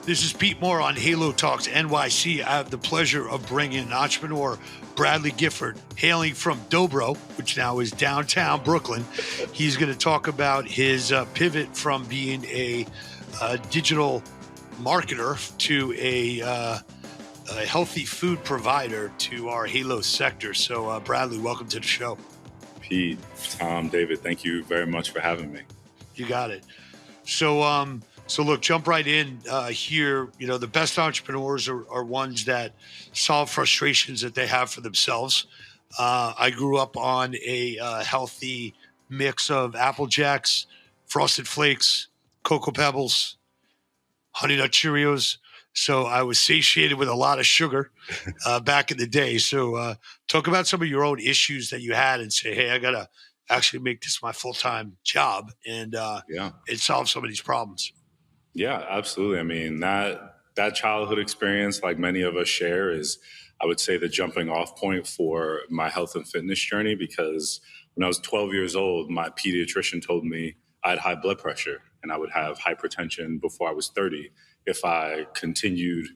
This is Pete Moore on Halo Talks NYC. I have the pleasure of bringing entrepreneur Bradley Gifford, hailing from Dobro, which now is downtown Brooklyn. He's going to talk about his pivot from being a digital marketer to a healthy food provider to our Halo sector. So, Bradley, welcome to the show. Pete, Tom, David, thank you very much for having me. You got it. So look, jump right in here. You know, the best entrepreneurs are ones that solve frustrations that they have for themselves. I grew up on a healthy mix of Apple Jacks, Frosted Flakes, Cocoa Pebbles, Honey Nut Cheerios. So I was satiated with a lot of sugar back in the day. So talk about some of your own issues that you had and say, hey, I got to actually make this my full-time job and it solves some of these problems. Yeah, absolutely. I mean, that childhood experience, like many of us share, is, I would say, the jumping off point for my health and fitness journey, because when I was 12 years old, my pediatrician told me I had high blood pressure and I would have hypertension before I was 30 if I continued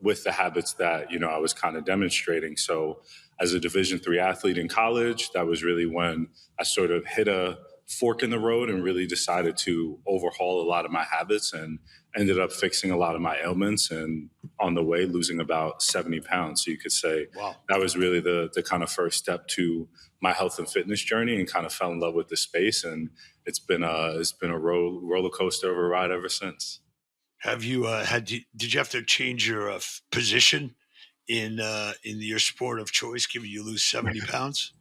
with the habits that, I was kind of demonstrating. So as a Division III athlete in college, that was really when I sort of hit a fork in the road and really decided to overhaul a lot of my habits, and ended up fixing a lot of my ailments, and on the way losing about 70 pounds. So you could say that was really the kind of first step to my health and fitness journey, and kind of fell in love with the space. And it's been a roller coaster of a ride ever since. Have you did you have to change your position in your sport of choice, given you lose 70 pounds?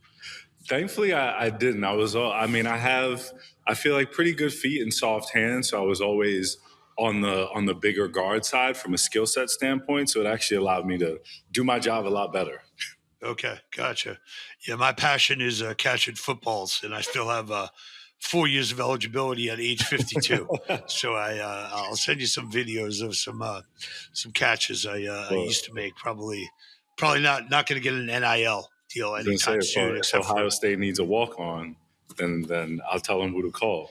Thankfully, I didn't. I feel like pretty good feet and soft hands. So I was always on the bigger guard side from a skill set standpoint. So it actually allowed me to do my job a lot better. Okay, gotcha. Yeah, my passion is catching footballs, and I still have 4 years of eligibility at age 52. So I'll send you some videos of some catches I used to make. Probably not going to get an NIL deal anytime soon. If Ohio State needs a walk-on, then I'll tell them who to call.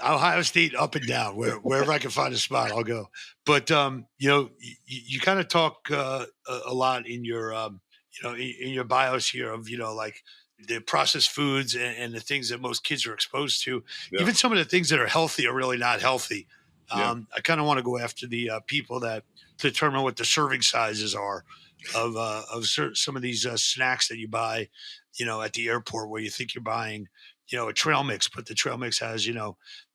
Ohio State up and down, wherever I can find a spot, I'll go. But you kind of talk a lot in your in your bios here of like the processed foods and the things that most kids are exposed to. Yeah. Even some of the things that are healthy are really not healthy. I kind of want to go after the people that determine what the serving sizes are of some of these snacks that you buy, at the airport, where you think you're buying, a trail mix, but the trail mix has,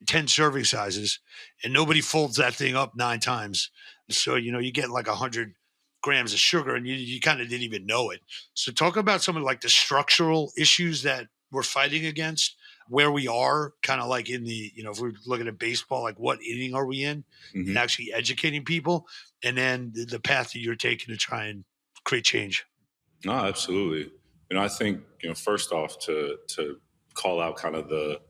10 serving sizes, and nobody folds that thing up 9 times. So, you get like 100 grams of sugar, and you kind of didn't even know it. So talk about some of like the structural issues that we're fighting against, where we are kind of like in the, if we're looking at baseball, like what inning are we in, and actually educating people, and then the path that you're taking to try and create change. No, absolutely. I think, first off, to call out kind of the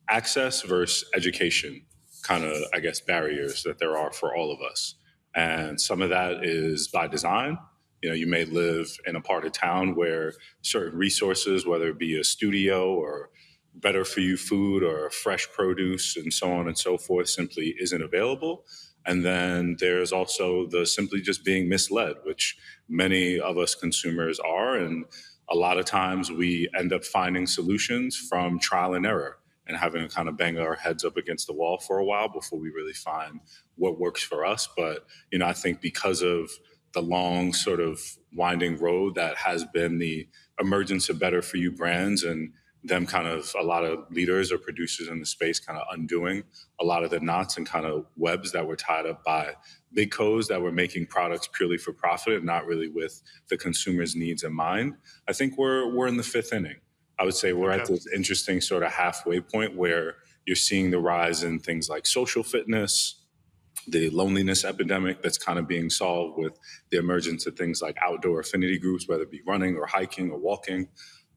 access versus education kind of, I guess, barriers that there are for all of us. And some of that is by design. You may live in a part of town where certain resources, whether it be a studio or better for you food or fresh produce and so on and so forth, simply isn't available. And then there's also the simply just being misled, which many of us consumers are. And a lot of times we end up finding solutions from trial and error and having to kind of bang our heads up against the wall for a while before we really find what works for us. But, I think because of the long sort of winding road that has been the emergence of better for you brands, and them kind of a lot of leaders or producers in the space kind of undoing a lot of the knots and kind of webs that were tied up by big codes that were making products purely for profit and not really with the consumer's needs in mind. I think we're in the 5th inning. I would say we're at this interesting sort of halfway point where you're seeing the rise in things like social fitness, the loneliness epidemic that's kind of being solved with the emergence of things like outdoor affinity groups, whether it be running or hiking or walking.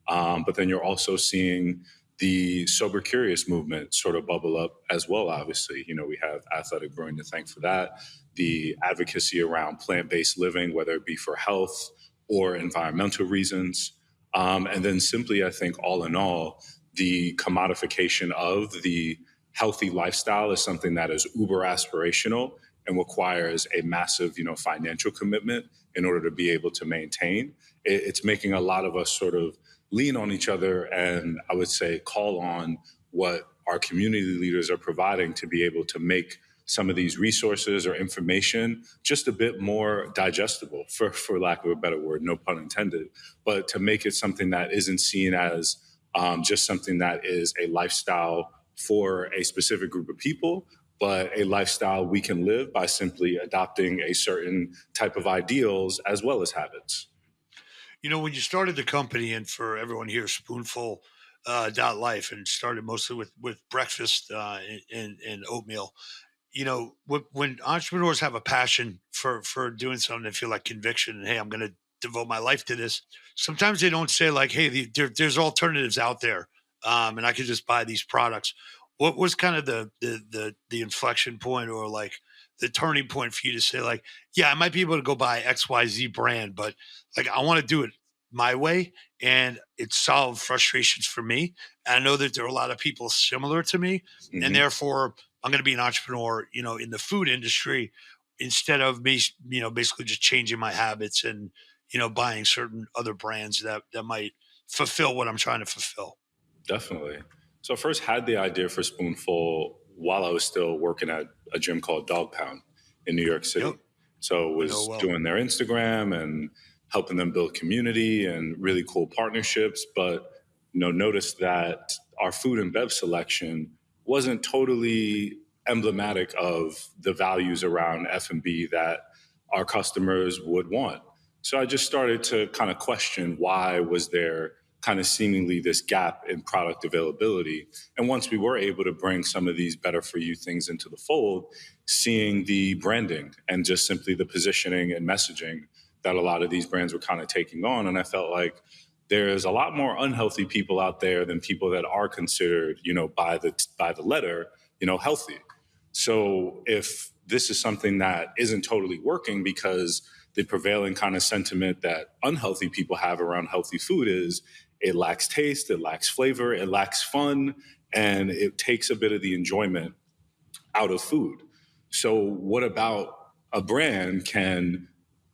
But then you're also seeing the sober curious movement sort of bubble up as well, obviously. We have Athletic Brewing to thank for that. The advocacy around plant-based living, whether it be for health or environmental reasons. And then simply, I think, all in all, the commodification of the healthy lifestyle is something that is uber aspirational and requires a massive, financial commitment in order to be able to maintain. It's making a lot of us sort of lean on each other, and I would say call on what our community leaders are providing to be able to make some of these resources or information just a bit more digestible, for lack of a better word, no pun intended, but to make it something that isn't seen as just something that is a lifestyle for a specific group of people, but a lifestyle we can live by simply adopting a certain type of ideals as well as habits. When you started the company, and for everyone here, Spoonful dot life, and started mostly with breakfast and oatmeal. When entrepreneurs have a passion for doing something, they feel like conviction, and hey, I'm going to devote my life to this. Sometimes they don't say like, hey, there's alternatives out there, and I could just buy these products. What was kind of the inflection point, or like the turning point for you to say like, yeah, I might be able to go buy XYZ brand, but like I want to do it my way, and it solved frustrations for me. And I know that there are a lot of people similar to me, and Hmm. therefore I'm going to be an entrepreneur, in the food industry, instead of me, basically just changing my habits and, buying certain other brands that might fulfill what I'm trying to fulfill. Definitely. So I first had the idea for Spoonful while I was still working at a gym called Dog Pound in New York Yep. City. So I know was well. doing their Instagram and helping them build community and really cool partnerships. But noticed that our food and bev selection wasn't totally emblematic of the values around F&B that our customers would want. So I just started to kind of question why was there kind of seemingly this gap in product availability. And once we were able to bring some of these better for you things into the fold, seeing the branding and just simply the positioning and messaging that a lot of these brands were kind of taking on. And I felt like there's a lot more unhealthy people out there than people that are considered, by the letter, healthy. So if this is something that isn't totally working because the prevailing kind of sentiment that unhealthy people have around healthy food is it lacks taste, it lacks flavor, it lacks fun, and it takes a bit of the enjoyment out of food. So, what about a brand can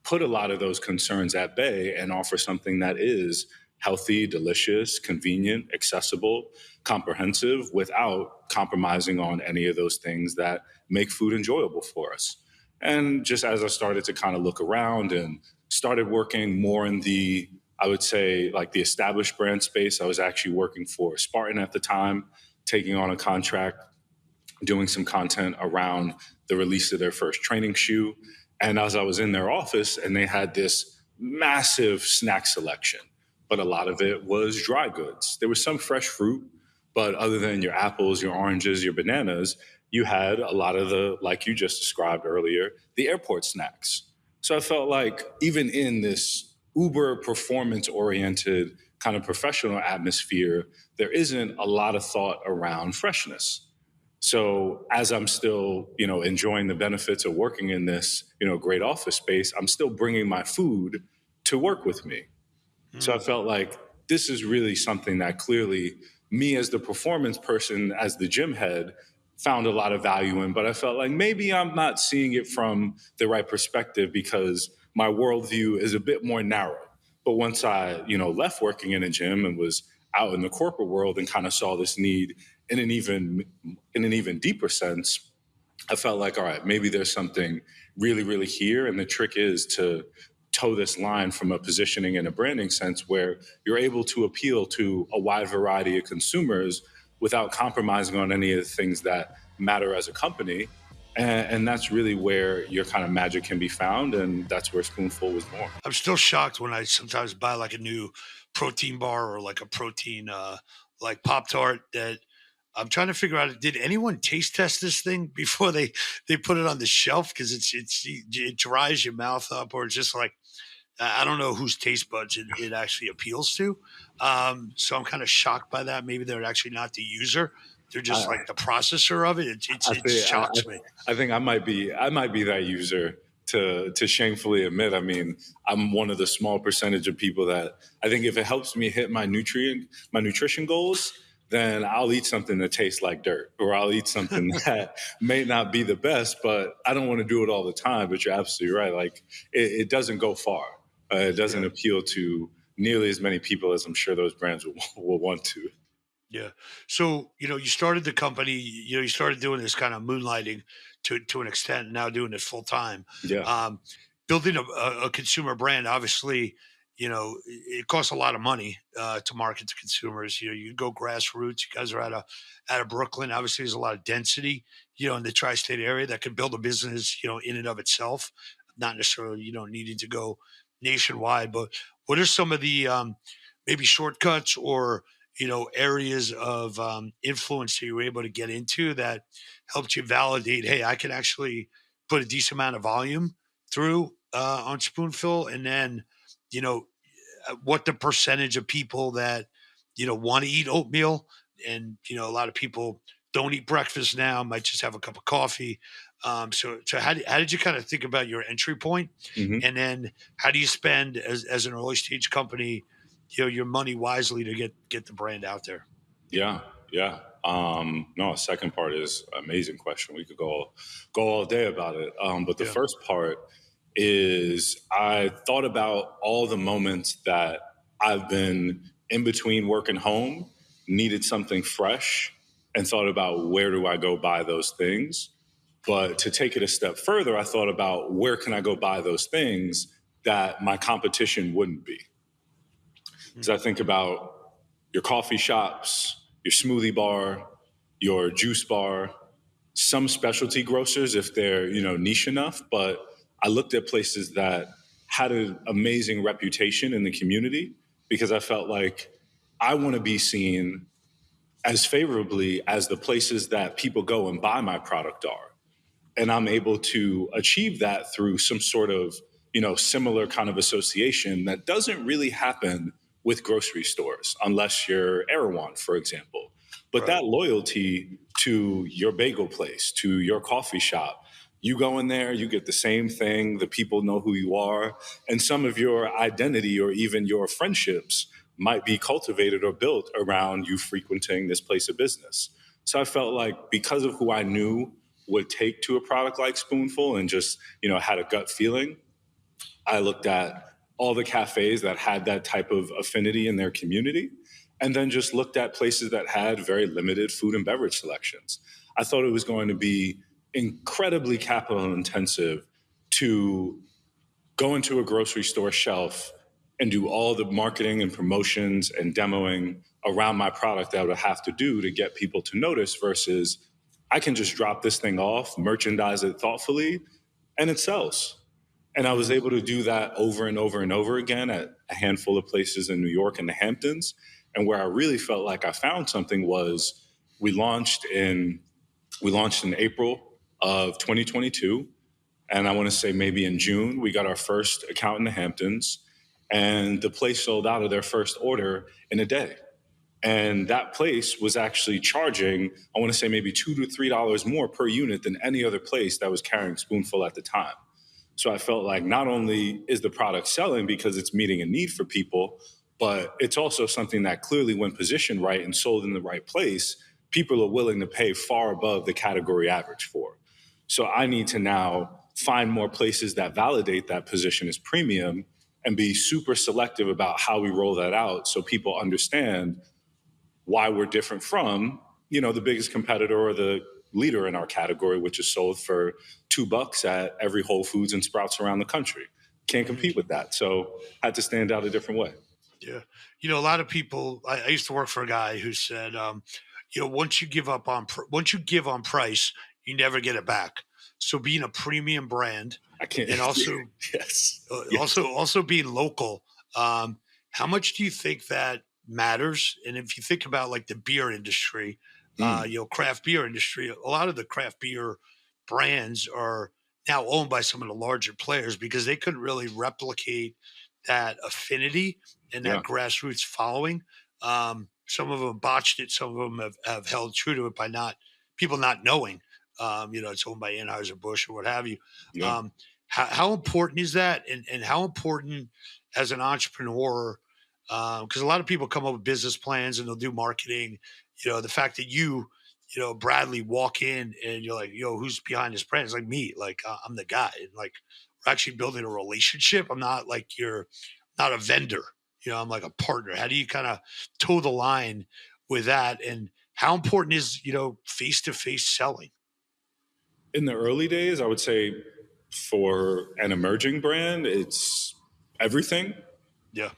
put a lot of those concerns at bay and offer something that is healthy, delicious, convenient, accessible, comprehensive without compromising on any of those things that make food enjoyable for us? And just as I started to kind of look around and started working more in the, I would say, like the established brand space, I was actually working for Spartan at the time, taking on a contract doing some content around the release of their first training shoe. And as I was in their office, and they had this massive snack selection, but a lot of it was dry goods. There was some fresh fruit, but other than your apples, your oranges, your bananas, you had a lot of the, like you just described earlier, the airport snacks. So I felt like even in this uber performance oriented kind of professional atmosphere, there isn't a lot of thought around freshness. So as I'm still, enjoying the benefits of working in this, great office space, I'm still bringing my food to work with me. So I Hmm. felt like this is really something that clearly me as the performance person, as the gym head, found a lot of value in. But I felt like maybe I'm not seeing it from the right perspective because my worldview is a bit more narrow. But once I, left working in a gym and was out in the corporate world and kind of saw this need in an even deeper sense, I felt like, all right, maybe there's something really, really here. And the trick is to toe this line from a positioning and a branding sense where you're able to appeal to a wide variety of consumers without compromising on any of the things that matter as a company. And that's really where your kind of magic can be found. And that's where Spoonful was born. I'm still shocked when I sometimes buy like a new protein bar or like a protein like Pop Tart, that I'm trying to figure out, did anyone taste test this thing before they put it on the shelf? Because it dries your mouth up, or it's just like, I don't know whose taste buds it actually appeals to. So I'm kind of shocked by that. Maybe they're actually not the user; they're just I, like the processor of it. I It think shocks me. I think I might be that user to shamefully admit. I mean, I'm one of the small percentage of people that I think if it helps me hit my nutrition goals, then I'll eat something that tastes like dirt, or I'll eat something that may not be the best, but I don't want to do it all the time. But you're absolutely right. Like it doesn't go far. It doesn't Yeah. appeal to nearly as many people as I'm sure those brands will want to. Yeah. So, you started the company, you started doing this kind of moonlighting to an extent, now doing it full time. Yeah. Um, Building a consumer brand, obviously, it costs a lot of money to market to consumers. You go grassroots. You guys are out of Brooklyn. Obviously, there's a lot of density, in the tri-state area that could build a business, in and of itself. Not necessarily, needing to go nationwide. But what are some of the maybe shortcuts or areas of influence that you were able to get into that helped you validate, hey, I can actually put a decent amount of volume through on Spoonful, and then you know what the percentage of people that want to eat oatmeal, and a lot of people don't eat breakfast now, might just have a cup of coffee. So how did you kind of think about your entry point, Hmm. and then how do you spend as an early stage company, your money wisely to get the brand out there? Yeah, yeah. No, second part is amazing question. We could go all day about it. But the Yeah, first part is I thought about all the moments that I've been in between work and home, needed something fresh, and thought about where do I go buy those things. But to take it a step further, I thought about where can I go buy those things that my competition wouldn't be. Because mm, I think about your coffee shops, your smoothie bar, your juice bar, some specialty grocers if they're niche enough. But I looked at places that had an amazing reputation in the community because I felt like I want to be seen as favorably as the places that people go and buy my product are, and I'm able to achieve that through some sort of similar kind of association that doesn't really happen with grocery stores unless you're Erewhon, for example. But right. that loyalty to your bagel place, to your coffee shop, you go in there, you get the same thing, the people know who you are, and some of your identity or even your friendships might be cultivated or built around you frequenting this place of business. So I felt like because of who I knew would take to a product like Spoonful and just, had a gut feeling, I looked at all the cafes that had that type of affinity in their community and then just looked at places that had very limited food and beverage selections. I thought it was going to be incredibly capital intensive to go into a grocery store shelf and do all the marketing and promotions and demoing around my product that I would have to do to get people to notice versus I can just drop this thing off, merchandise it thoughtfully, and it sells. And I was Mhm. able to do that over and over and over again at a handful of places in New York and the Hamptons. And where I really felt like I found something was we launched in we launched in April of 2022, and I want to say maybe in June, we got our first account in the Hamptons, and the place sold out of their first order in a day. And that place was actually charging, I want to say maybe $2 to $3 more per unit than any other place that was carrying Spoonful at the time. So I felt like not only is the product selling because it's meeting a need for people, but it's also something that clearly, when positioned right and sold in the right place, people are willing to pay far above the category average for. So I need to now find more places that validate that position as premium and be super selective about how we roll that out so people understand why we're different from the biggest competitor or the leader in our category, which is sold for $2 at every Whole Foods and Sprouts around the country. Can't Mhm. compete with that, so had to stand out a different way. Yeah. A lot of people, I used to work for a guy who said, once you give up once you give on price, you never get it back. So being a premium brand, I can't. and also, Yes, uh, yes. also, also being local, how much do you think that matters? And if you think about like the beer industry, Mm, craft beer industry, a lot of the craft beer brands are now owned by some of the larger players because they couldn't really replicate that affinity and yeah, that grassroots following. Some of them botched it. Some of them have held true to it by not people not knowing. It's owned by Anheuser Busch or what have you. yeah. Um, how important is that, and how important as an entrepreneur? Because a lot of people come up with business plans and they'll do marketing the fact that Bradley, walk in and you're like, yo, who's behind this brand? It's like me. Like, I'm the guy. And like, we're actually building a relationship. I'm not like you're not a vendor. I'm like a partner. How do you kind of toe the line with that? And how important is, face to face selling? In the early days, I would say for an emerging brand, it's everything, Yeah.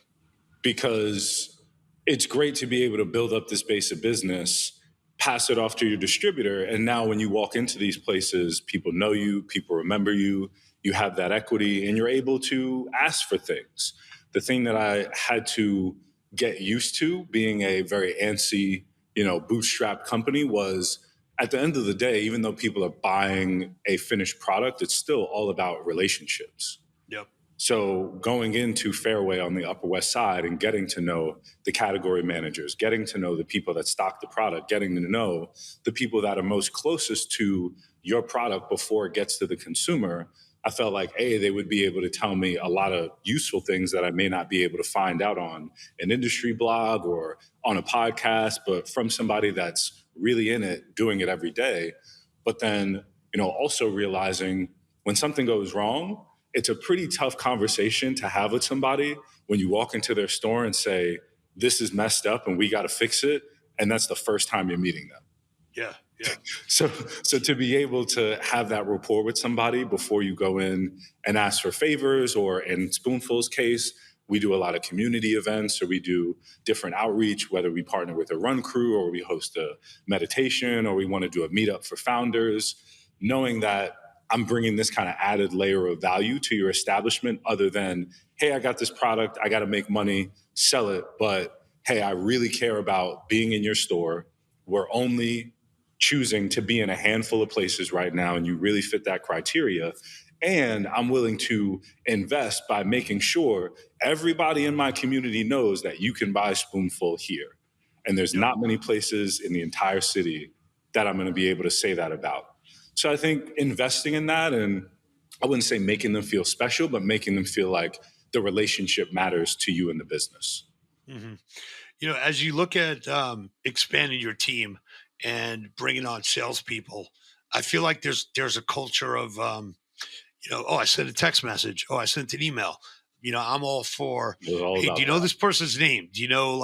because it's great to be able to build up this base of business, pass it off to your distributor. And now when you walk into these places, people know you, people remember you, you have that equity, and you're able to ask for things. The thing that I had to get used to being a very antsy, bootstrap company was, at the end of the day, even though people are buying a finished product, it's still all about relationships. Yep. So going into Fairway on the Upper West Side and getting to know the category managers, getting to know the people that stock the product, getting to know the people that are most closest to your product before it gets to the consumer, I felt like, A, they would be able to tell me a lot of useful things that I may not be able to find out on an industry blog or on a podcast, but from somebody that's really in it, doing it every day. But then, also realizing when something goes wrong, it's a pretty tough conversation to have with somebody when you walk into their store and say, this is messed up and we got to fix it. And that's the first time you're meeting them. Yeah. Yeah. So to be able to have that rapport with somebody before you go in and ask for favors, or in Spoonful's case, we do a lot of community events, or we do different outreach, whether we partner with a run crew or we host a meditation or we want to do a meetup for founders, knowing that I'm bringing this kind of added layer of value to your establishment, other than, hey, I got this product, I got to make money, sell it. But hey, I really care about being in your store. We're only choosing to be in a handful of places right now, and you really fit that criteria. And I'm willing to invest by making sure everybody in my community knows that you can buy Spoonful here. And there's Yep. not many places in the entire city that I'm going to be able to say that about. So I think investing in that, and I wouldn't say making them feel special, but making them feel like the relationship matters to you in the business. Hmm. As you look at expanding your team and bringing on salespeople, I feel like there's a culture of oh, I sent a text message. Oh, I sent an email. I'm all for, It was all hey, do about you know that. this person's name? Do you know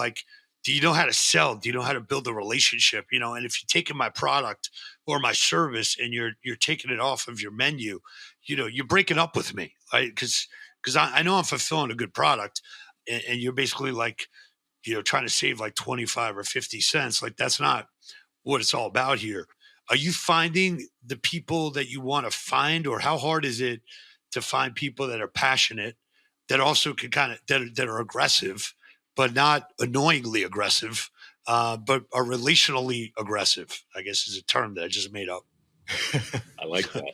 how to sell? Do you know how to build a relationship? And if you're taking my product or my service and you're taking it off of your menu, you're breaking up with me, right? Because I know I'm fulfilling a good product, and you're basically like, trying to save like 25 or 50 cents. Like, that's not what it's all about here. Are you finding the people that you want to find, or how hard is it to find people that are passionate, that also can kind of that are aggressive, but not annoyingly aggressive, but are relationally aggressive? I guess is a term that I just made up. I like that.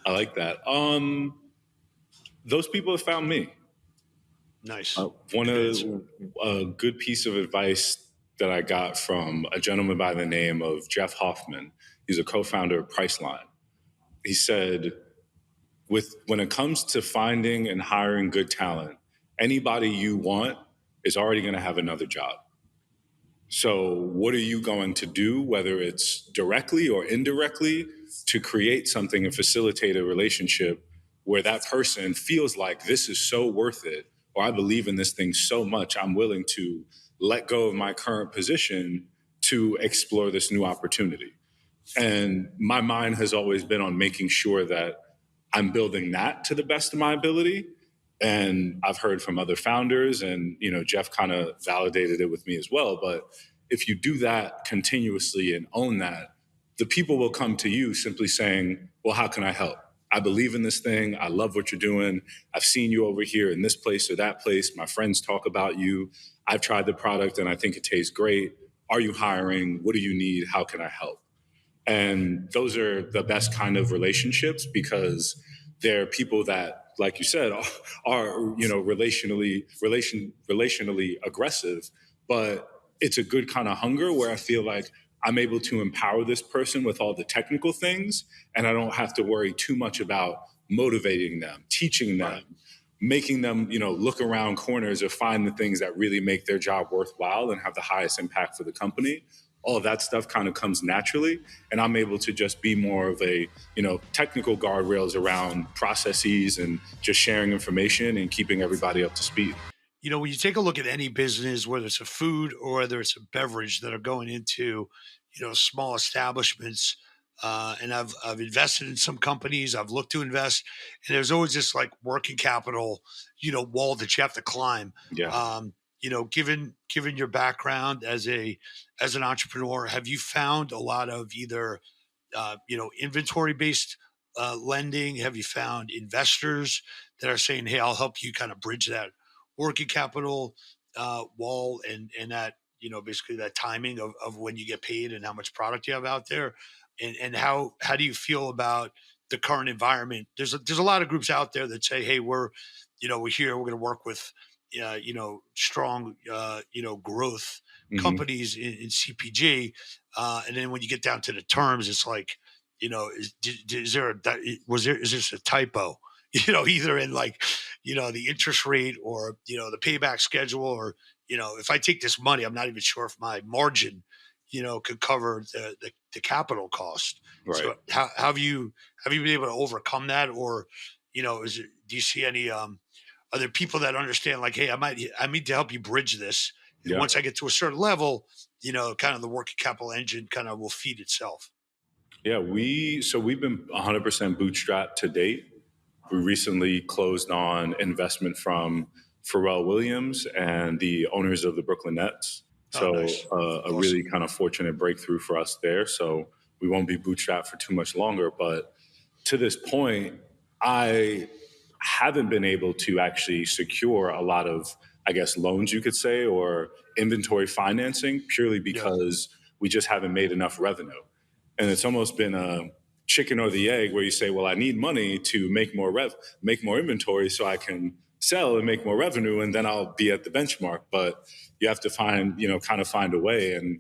I like that. Those people have found me. Nice, One good of answer. a good piece of advice that I got from a gentleman by the name of Jeff Hoffman. He's a co-founder of Priceline. He said, "With when it comes to finding and hiring good talent, anybody you want is already going to have another job. So, what are you going to do, whether it's directly or indirectly, to create something and facilitate a relationship where that person feels like this is so worth it, or I believe in this thing so much, I'm willing to let go of my current position to explore this new opportunity?" And my mind has always been on making sure that I'm building that to the best of my ability. And I've heard from other founders, and Jeff kind of validated it with me as well. But if you do that continuously and own that, the people will come to you simply saying, well, how can I help? I believe in this thing. I love what you're doing. I've seen you over here in this place or that place. My friends talk about you. I've tried the product and I think it tastes great. Are you hiring? What do you need? How can I help? And those are the best kind of relationships, because they're people that, like you said, are relationally aggressive, but it's a good kind of hunger where I feel like I'm able to empower this person with all the technical things, and I don't have to worry too much about motivating them, teaching them, Right. making them, look around corners or find the things that really make their job worthwhile and have the highest impact for the company. all of that stuff kind of comes naturally. And I'm able to just be more of a, technical guardrails around processes and just sharing information and keeping everybody up to speed. When you take a look at any business, whether it's a food or whether it's a beverage that are going into, small establishments, and I've invested in some companies, I've looked to invest, and there's always this like working capital, wall that you have to climb. Yeah. Given your background as an entrepreneur, have you found a lot of either inventory based lending? Have you found investors that are saying, "Hey, I'll help you kind of bridge that working capital wall and that basically that timing of when you get paid and how much product you have out there?" And how do you feel about the current environment? There's a lot of groups out there that say, "Hey, we're here. We're going to work with." Strong, growth Hmm. companies in CPG, and then when you get down to the terms, it's like, is there is this a typo? Either in like, the interest rate or the payback schedule, or if I take this money, I'm not even sure if my margin, could cover the capital cost. Right. So how have you been able to overcome that, or do you see any are there people that understand like, hey, I need to help you bridge this, and Yeah. once I get to a certain level, kind of the working capital engine kind of will feed itself. Yeah. We've been 100% bootstrapped to date. We recently closed on investment from Pharrell Williams and the owners of the Brooklyn Nets. Oh, So nice. a really Awesome. kind of fortunate breakthrough for us there. So we won't be bootstrapped for too much longer. But to this point, I haven't been able to actually secure a lot of, I guess, loans, you could say, or inventory financing purely Yeah. because we just haven't made enough revenue. And it's almost been a chicken or the egg where you say, well, I need money to make more inventory so I can sell and make more revenue, and then I'll be at the benchmark. But you have to find, kind of find a way. And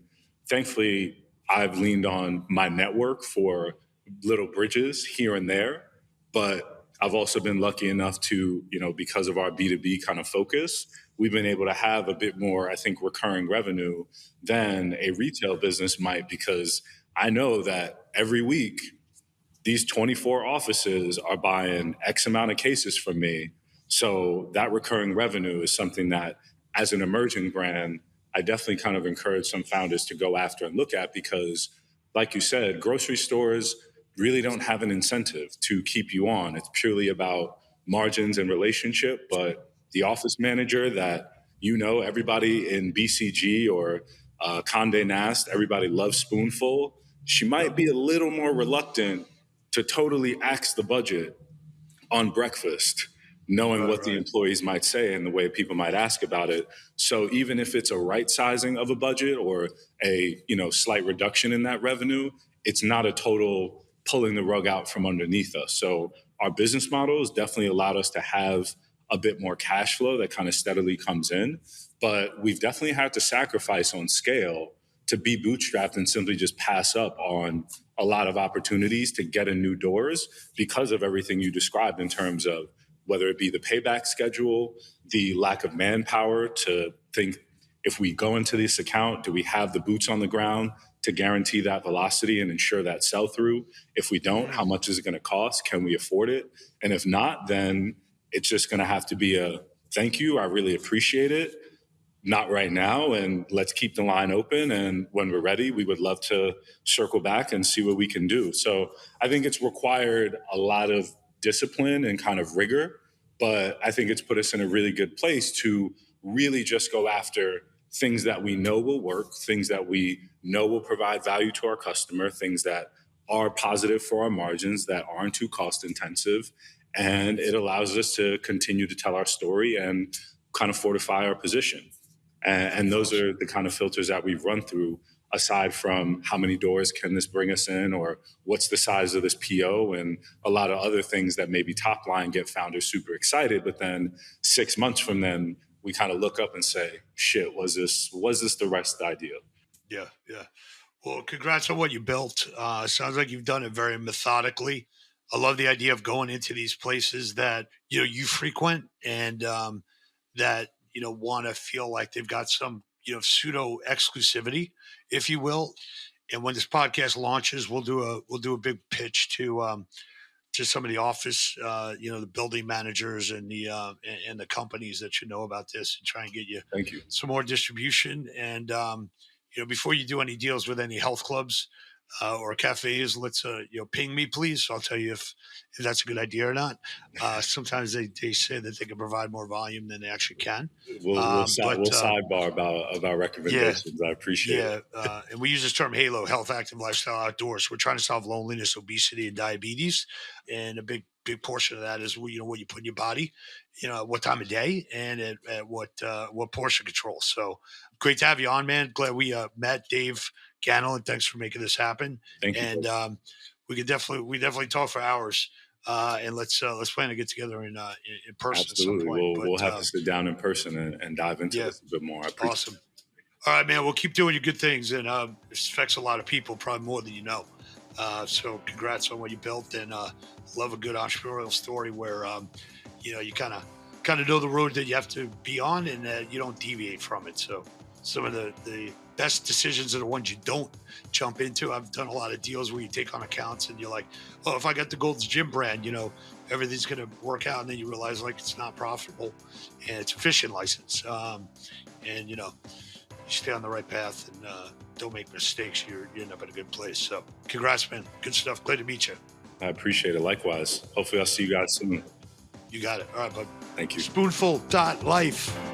thankfully, I've leaned on my network for little bridges here and there. But I've also been lucky enough to, because of our B2B kind of focus, we've been able to have a bit more, I think, recurring revenue than a retail business might, because I know that every week these 24 offices are buying X amount of cases from me. So that recurring revenue is something that, as an emerging brand, I definitely kind of encourage some founders to go after and look at because, like you said, grocery stores really don't have an incentive to keep you on. It's purely about margins and relationship. But the office manager that, everybody in BCG or Condé Nast, everybody loves Spoonful. She might Yep. be a little more reluctant to totally axe the budget on breakfast, knowing Right. what the Right. employees might say and the way people might ask about it. So even if it's a right sizing of a budget or a slight reduction in that revenue, it's not a total pulling the rug out from underneath us. So our business model has definitely allowed us to have a bit more cash flow that kind of steadily comes in. But we've definitely had to sacrifice on scale to be bootstrapped and simply just pass up on a lot of opportunities to get in new doors because of everything you described in terms of whether it be the payback schedule, the lack of manpower to think, if we go into this account, do we have the boots on the ground to guarantee that velocity and ensure that sell through? If we don't, how Mm. much is it going to cost? Can we afford it? And if not, then it's just going to have to be a thank you. I really appreciate it, not right now, and let's keep the line open, and when we're ready we would love to circle back and see what we can do. So I think it's required a lot of discipline and kind of rigor, but I think it's put us in a really good place to really just go after things that we know will work, things that we know will provide value to our customer, things that are positive for our margins, that aren't too cost intensive, and it allows us to continue to tell our story and kind of fortify our position. And those Awesome. are the kind of filters that we've run through, aside from how many doors can this bring us in, or what's the size of this PO, and a lot of other things that maybe top line get founders super excited. But then 6 months from then, we kind of look up and say, shit, was this the right idea? Yeah. Yeah. Well, congrats on what you built. Sounds like you've done it very methodically. I love the idea of going into these places that you frequent, and that want to feel like they've got some pseudo exclusivity, if you will. And when this podcast launches, we'll do a big pitch to some of the office, the building managers and the companies that should know about this, and try and get you Thank you. some more distribution. And before you do any deals with any health clubs or cafes, let's ping me, please. I'll tell you if that's a good idea or not. Sometimes they say that they can provide more volume than they actually can. We'll But sidebar about Yeah, recommendations. I appreciate it. yeah, and we use this term HALO, health, active, lifestyle, outdoors. We're trying to solve loneliness, obesity, and diabetes, and a big portion of that is what you put in your body, at what time of day, and at what portion control. So great to have you on, man. Glad we met, Dave Gannell, and thanks for making this happen. Thank you. And we definitely talk for hours. And let's plan to get together in person at some Absolutely. point. We'll But have to sit down in person and dive into yeah, this a bit more. I appreciate awesome. All right, man. We'll keep doing your good things, and this affects a lot of people, probably more than you know. So, congrats on what you built, and love a good entrepreneurial story where you kind of know the road that you have to be on, and you don't deviate from it. So, some of the best decisions are the ones you don't jump into. I've done a lot of deals where you take on accounts, and you're like, oh, if I got the Gold's Gym brand, everything's going to work out, and then you realize like it's not profitable, and it's a fishing license, and you stay on the right path and don't make mistakes, you end up in a good place. So congrats, man. Good stuff. Glad to meet you. I appreciate it. Likewise. Hopefully I'll see you guys soon. You got it. All right, bud. Thank you. Spoonful.life.